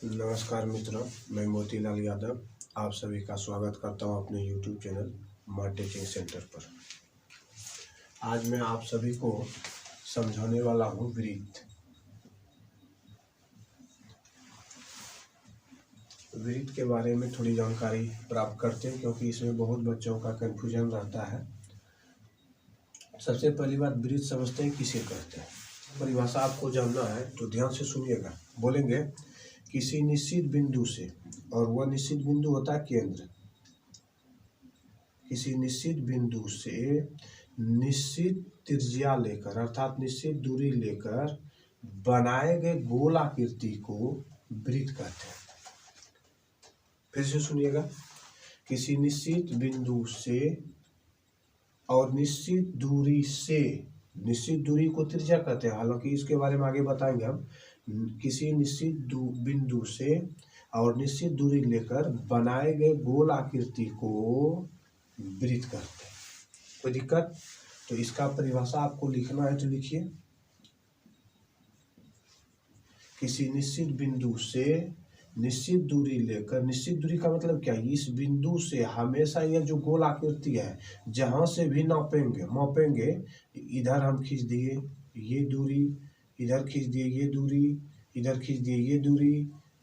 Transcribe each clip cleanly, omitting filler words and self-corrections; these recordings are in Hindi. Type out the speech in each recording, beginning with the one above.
नमस्कार मित्रों, मैं मोतीलाल यादव आप सभी का स्वागत करता हूं अपने YouTube channel my teaching centre पर। आज मैं आप सभी को समझाने वाला हूं वृत्त। वृत्त के बारे में थोड़ी जानकारी प्राप्त करते हैं क्योंकि इसमें बहुत बच्चों का कन्फ्यूजन रहता है। सबसे पहली बात, वृत्त समझते हैं किसे कहते हैं। परिभाषा आपको जानना है तो ध्यान से सुनिएगा। बोलेंगे किसी निश्चित बिंदु से, और वह निश्चित बिंदु होता है केंद्र। किसी निश्चित बिंदु से निश्चित त्रिज्या लेकर अर्थात निश्चित दूरी लेकर बनाए गए गोल आकृति को वृत्त कहते हैं। फिर से सुनिएगा, किसी निश्चित बिंदु से और निश्चित दूरी से, निश्चित दूरी को त्रिज्या कहते हैं, हालांकि इसके बारे में आगे बताएंगे हम। किसी निश्चित बिंदु से और निश्चित दूरी लेकर बनाए गए गोल आकृति को वृत्त कहते हैं। कोई दिक्कत? तो इसका परिभाषा आपको लिखना है तो लिखिए। किसी निश्चित बिंदु से निश्चित दूरी लेकर, निश्चित दूरी का मतलब क्या है? इस बिंदु से हमेशा यह जो गोल आकृति है, जहां से भी मापेंगे, इधर हम खींच दिए ये दूरी, इधर खींच दिए ये दूरी, इधर खींच दिए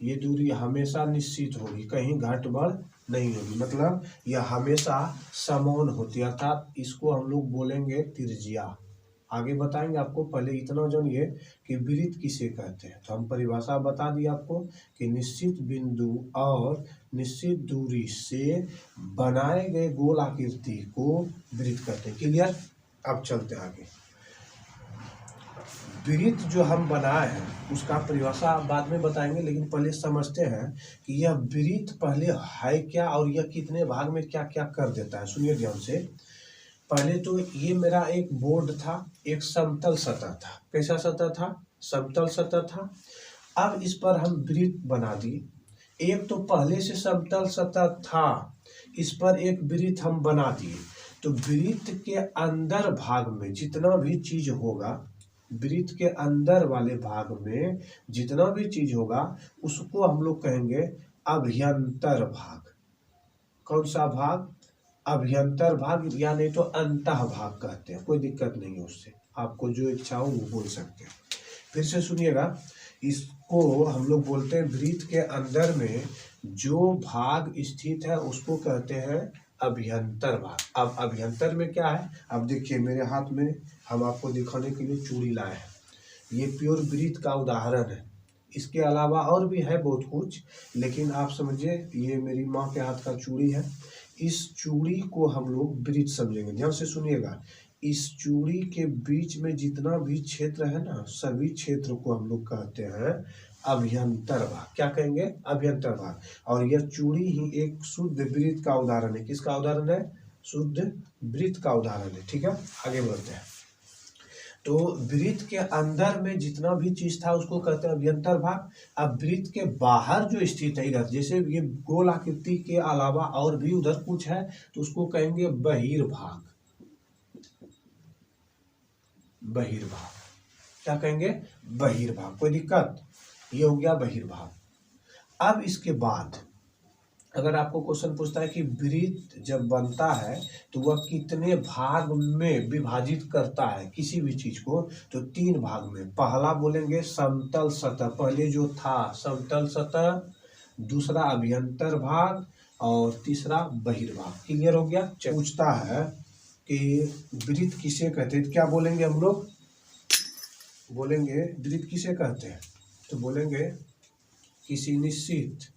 ये दूरी हमेशा निश्चित होगी, कहीं घट बढ़ नहीं होगी। मतलब यह हमेशा समान होती है, अर्थात इसको हम लोग बोलेंगे त्रिज्या। आगे बताएंगे आपको, पहले इतना जानिए कि वृत्त किसे कहते हैं। तो हम परिभाषा बता दी आपको कि निश्चित बिंदु और निश्चित दूरी से बनाए गए गोल आकृति को वृत्त कहते हैं। क्लियर? अब चलते आगे। वृत्त जो हम बनाए हैं उसका परिभाषा बाद में बताएंगे, लेकिन पहले समझते हैं कि यह वृत्त पहले है क्या और यह कितने भाग में क्या क्या कर देता है। सुनिए ध्यान से। पहले तो ये मेरा एक बोर्ड था, एक समतल सतह था। कैसा सतह था? समतल सतह था। अब इस पर हम वृत्त बना दिए। एक तो पहले से समतल सतह था, इस पर एक वृत्त हम बना दिए। तो वृत्त के अंदर भाग में जितना भी चीज होगा, वृत्त के अंदर वाले भाग में जितना भी चीज होगा उसको हम लोग कहेंगे अभ्यंतर भाग। कौन सा भाग? अभ्यंतर भाग, या नहीं तो अंतः भाग कहते हैं। कोई दिक्कत नहीं है उससे, आपको जो इच्छा हो वो बोल सकते हैं। फिर से सुनिएगा, इसको हम लोग बोलते हैं वृत्त के अंदर में जो भाग स्थित है उसको कहते हैं अभ्यंतर भाग। अब अभ्यंतर में क्या है? अब देखिए मेरे हाथ में, हम आपको दिखाने के लिए चूड़ी लाए हैं। ये प्योर वृत्त का उदाहरण है। इसके अलावा और भी है बहुत कुछ, लेकिन आप समझिए ये मेरी माँ के हाथ का चूड़ी है। इस चूड़ी को हम लोग वृत्त समझेंगे। ध्यान से सुनिएगा। इस चूड़ी के बीच में जितना भी क्षेत्र है ना, सभी क्षेत्र को हम लोग कहते हैं अभ्यंतर भाग। क्या कहेंगे? अभ्यंतर भाग। और यह चूड़ी ही एक शुद्ध वृत्त का उदाहरण है। किसका उदाहरण है? शुद्ध वृत्त का उदाहरण है। ठीक है, आगे बढ़ते हैं। तो वृत्त के अंदर में जितना भी चीज था उसको कहते हैं अभ्यंतर भाग। अब वृत्त के बाहर जो स्थित है इधर, जैसे ये गोल आकृति के अलावा और भी उधर कुछ है तो उसको कहेंगे बहिर्भाग। बहिर्भाग क्या कहेंगे? बहिर्भाग। कोई दिक्कत? ये हो गया बहिर्भाग। अब इसके बाद अगर आपको क्वेश्चन पूछता है कि वृत्त जब बनता है तो वह कितने भाग में विभाजित करता है किसी भी चीज को, तो 3 भाग में। पहला बोलेंगे समतल सतह, पहले जो था समतल सतह, दूसरा अभ्यंतर भाग और तीसरा बहिर्भाग। क्लियर हो गया? पूछता है कि वृत्त किसे कहते हैं, क्या बोलेंगे हम लोग? बोलेंगे वृत्त किसे कहते हैं, तो बोलेंगे किसी निश्चित,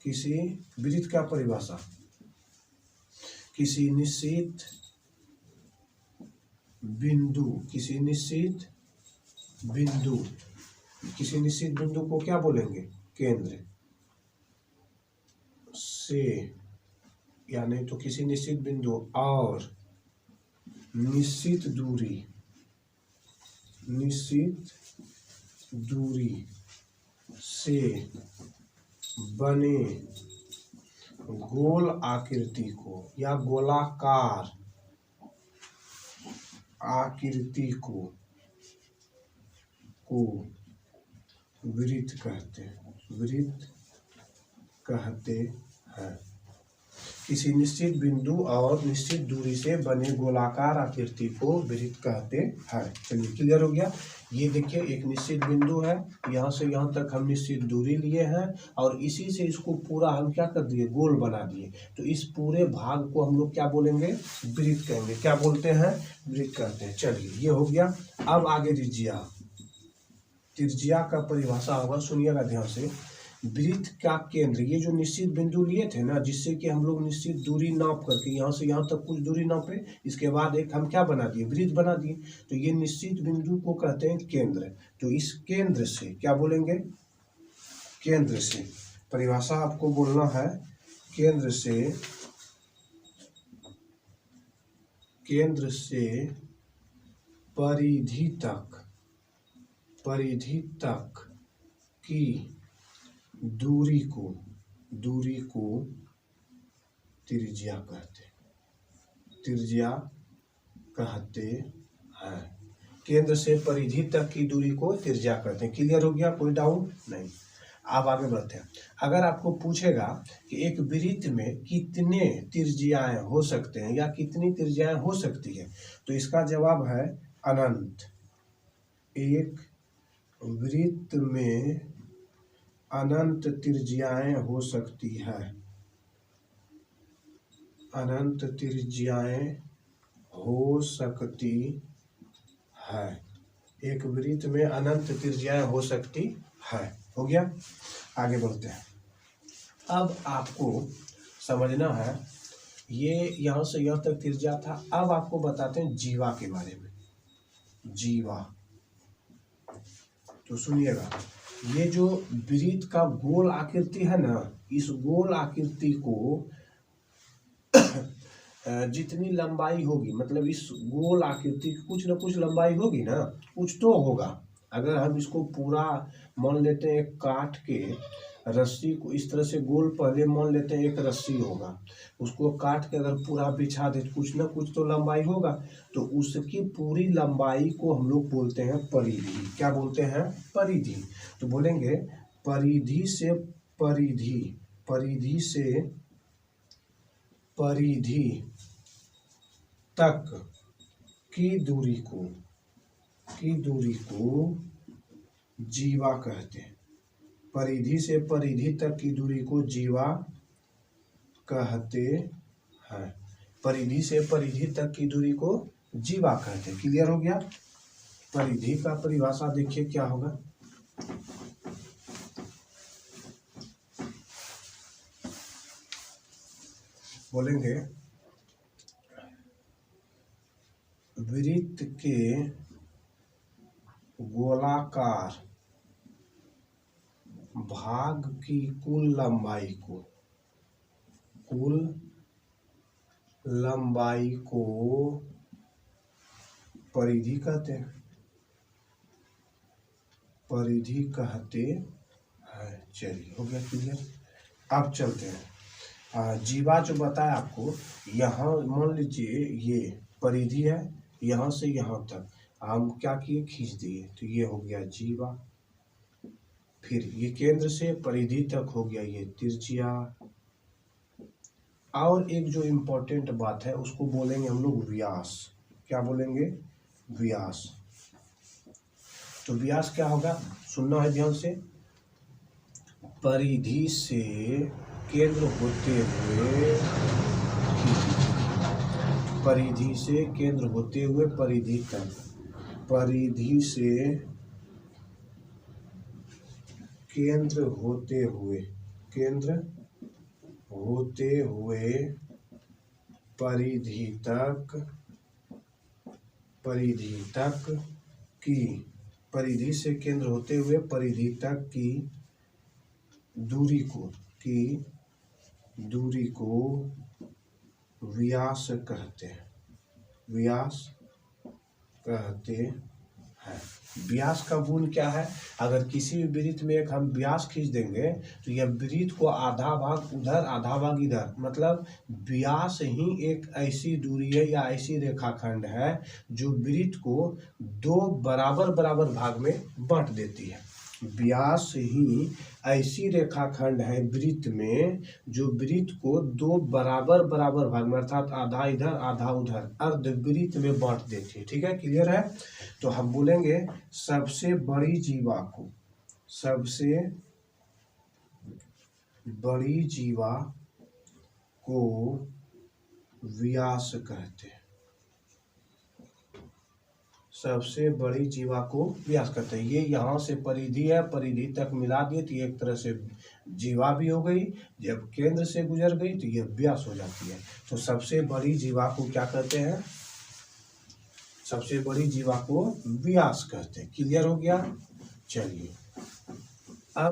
किसी वृत्त का परिभाषा, किसी निश्चित बिंदु, किसी निश्चित बिंदु, किसी निश्चित बिंदु को क्या बोलेंगे? केंद्र से, या नहीं तो किसी निश्चित बिंदु और निश्चित दूरी, निश्चित दूरी से बने गोल आकृति को या गोलाकार आकृति को वृत्त कहते हैं। वृत्त कहते हैं। किसी निश्चित बिंदु और निश्चित दूरी से बने गोलाकार आकृति को वृत्त कहते हैं। चलिए क्लियर हो गया। ये देखिए एक निश्चित बिंदु है, यहाँ से यहाँ तक हम निश्चित दूरी लिए हैं और इसी से इसको पूरा हम क्या कर दिए, गोल बना दिए। तो इस पूरे भाग को हम लोग क्या बोलेंगे, वृत्त कहेंगे। क्या बोलते हैं, वृत्त कहते हैं। चलिए ये हो गया। अब आगे त्रिज्या। त्रिज्या का परिभाषा होगा, सुनिएगा ध्यान से। वृत्त का केंद्र, ये जो निश्चित बिंदु लिए थे ना, जिससे कि हम लोग निश्चित दूरी नाप करके यहाँ से यहाँ तक कुछ दूरी नापे, इसके बाद एक हम क्या बना दिए, वृत्त बना दिए। तो ये निश्चित बिंदु को कहते हैं केंद्र। तो इस केंद्र से क्या बोलेंगे, केंद्र से परिभाषा आपको बोलना है। केंद्र से परिधि तक की दूरी को त्रिज्या कहते हैं। केंद्र से परिधि तक की दूरी को त्रिज्या कहते हैं। क्लियर हो गया, कोई डाउट नहीं। अब आगे बढ़ते हैं। अगर आपको पूछेगा कि एक वृत्त में कितने त्रिज्याएं हो सकते हैं या कितनी त्रिज्याएं हो सकती है, तो इसका जवाब है अनंत। एक वृत्त में अनंत त्रिज्याएं हो सकती है। अनंत त्रिज्याएं हो सकती है। एक वृत्त में अनंत त्रिज्याएं हो सकती है। हो गया, आगे बढ़ते हैं। अब आपको समझना है, ये यहाँ से यहाँ तक त्रिज्या था। अब आपको बताते हैं जीवा के बारे में। जीवा, तो सुनिएगा, ये जो वृत्त का गोल आकृति है ना, इस गोल आकृति को जितनी लंबाई होगी, मतलब इस गोल आकृति की कुछ न कुछ लंबाई होगी ना, कुछ तो होगा। अगर हम इसको पूरा मान लेते हैं, काट के रस्सी को इस तरह से गोल, पहले मान लेते हैं एक रस्सी होगा, उसको काट के अगर पूरा बिछा दे, कुछ न कुछ तो लंबाई होगा। तो उसकी पूरी लंबाई को हम लोग बोलते हैं परिधि। क्या बोलते हैं, परिधि। तो बोलेंगे परिधि से परिधि तक की दूरी को जीवा कहते हैं। परिधि से परिधि तक की दूरी को जीवा कहते हैं। परिधि से परिधि तक की दूरी को जीवा कहते हैं। क्लियर हो गया। परिधि का परिभाषा देखिए क्या होगा। बोलेंगे वृत्त के गोलाकार भाग की कुल लंबाई को परिधि कहते हैं। परिधि कहते हैं। चलिए हो गया क्लियर। अब चलते हैं। जीवा जो बताया आपको, यहाँ मान लीजिए ये परिधि है, यहाँ से यहाँ तक हम क्या किए, खींच दिए, तो ये हो गया जीवा। फिर ये केंद्र से परिधि तक हो गया ये त्रिज्या। और एक जो इम्पोर्टेंट बात है उसको बोलेंगे हम लोग व्यास। क्या बोलेंगे, व्यास। तो व्यास क्या होगा, सुनना है ध्यान से। परिधि से केंद्र होते हुए परिधि से केंद्र होते हुए परिधि तक, परिधि से केंद्र होते हुए परिधि तक की, परिधि से केंद्र होते हुए परिधि तक की दूरी को व्यास कहते हैं। व्यास कहते हैं। व्यास का गुण क्या है, अगर किसी भी वृत्त में एक हम व्यास खींच देंगे तो यह वृत्त को आधा भाग उधर आधा भाग इधर, मतलब व्यास ही एक ऐसी दूरी है या ऐसी रेखाखंड है जो वृत्त को दो बराबर भाग में बांट देती है। व्यास ही ऐसी रेखाखंड है वृत्त में जो वृत्त को दो बराबर बराबर भाग में अर्थात आधा इधर आधा उधर अर्धवृत्त में बांट देती है। ठीक है, क्लियर है। तो हम बोलेंगे सबसे बड़ी जीवा को, सबसे बड़ी जीवा को व्यास कहते हैं, सबसे बड़ी जीवा को व्यास कहते हैं। ये यहाँ से परिधि है, परिधि तक मिला दिए तो एक तरह से जीवा भी हो गई, जब केंद्र से गुजर गई तो ये व्यास हो जाती है। तो सबसे बड़ी जीवा को क्या कहते हैं, सबसे बड़ी जीवा को व्यास कहते हैं। क्लियर हो गया, चलिए।